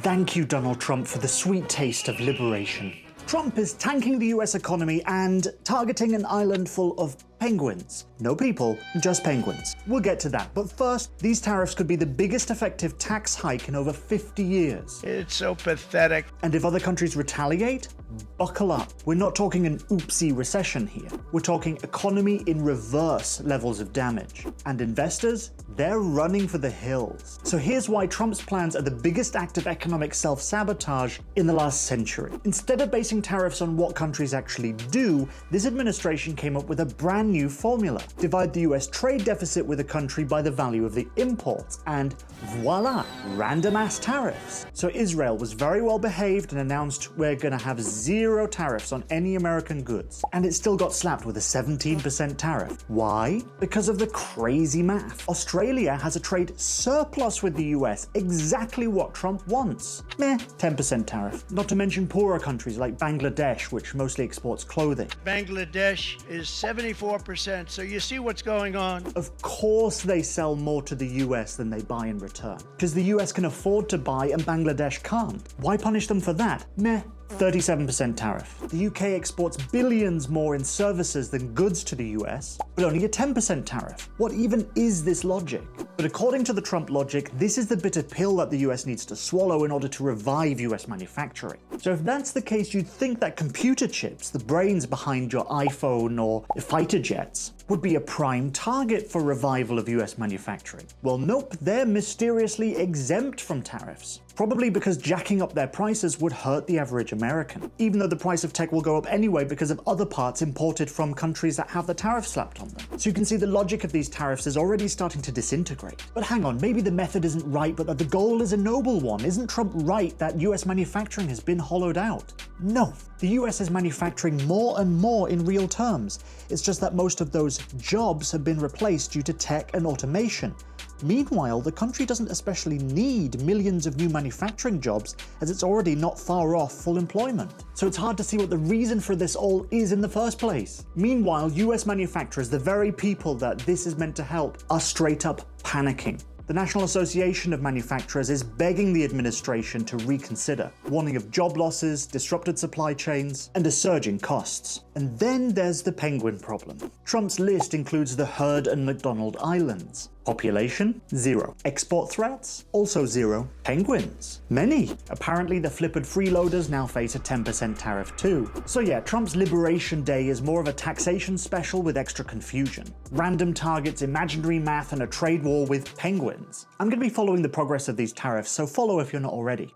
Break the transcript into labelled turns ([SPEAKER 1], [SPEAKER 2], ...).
[SPEAKER 1] Thank you, Donald Trump, for the sweet taste of liberation. Trump is tanking the US economy and targeting an island full of penguins. No people, just penguins. We'll get to that, but first, these tariffs could be the biggest effective tax hike in over 50 years.
[SPEAKER 2] It's so pathetic.
[SPEAKER 1] And if other countries retaliate, buckle up. We're not talking an oopsie recession here. We're talking economy in reverse levels of damage. And investors, they're running for the hills. So here's why Trump's plans are the biggest act of economic self-sabotage in the last century. Instead of basing tariffs on what countries actually do, this administration came up with a brand new formula. Divide the US trade deficit with a country by the value of the imports, and voila, random ass tariffs. So Israel was very well behaved and announced we're gonna have zero tariffs on any American goods. And it still got slapped with a 17% tariff. Why? Because of the crazy math. Australia has a trade surplus with the US, exactly what Trump wants. Meh, 10% tariff. Not to mention poorer countries like Bangladesh, which mostly exports clothing.
[SPEAKER 2] Bangladesh is 74%, so you see what's going on.
[SPEAKER 1] Of course they sell more to the US than they buy in return, because the US can afford to buy and Bangladesh can't. Why punish them for that? Meh. 37% tariff. The UK exports billions more in services than goods to the US, but only a 10% tariff. What even is this logic? But according to the Trump logic, this is the bitter pill that the US needs to swallow in order to revive US manufacturing. So if that's the case, you'd think that computer chips, the brains behind your iPhone or fighter jets, would be a prime target for revival of US manufacturing. Well, nope, they're mysteriously exempt from tariffs. Probably because jacking up their prices would hurt the average American, even though the price of tech will go up anyway because of other parts imported from countries that have the tariff slapped on them. So you can see the logic of these tariffs is already starting to disintegrate. But hang on, maybe the method isn't right, but that the goal is a noble one. Isn't Trump right that US manufacturing has been hollowed out? No, the US is manufacturing more and more in real terms. It's just that most of those jobs have been replaced due to tech and automation. Meanwhile, the country doesn't especially need millions of new manufacturing jobs, as it's already not far off full employment. So it's hard to see what the reason for this all is in the first place. Meanwhile, US manufacturers, the very people that this is meant to help, are straight up panicking. The National Association of Manufacturers is begging the administration to reconsider, warning of job losses, disrupted supply chains, and a surge in costs. And then there's the penguin problem. Trump's list includes the Heard and McDonald Islands. Population? 0. Export threats? Also 0. Penguins? Many. Apparently the flippant freeloaders now face a 10% tariff too. So yeah, Trump's Liberation Day is more of a taxation special with extra confusion. Random targets, imaginary math, and a trade war with penguins. I'm going to be following the progress of these tariffs, so follow if you're not already.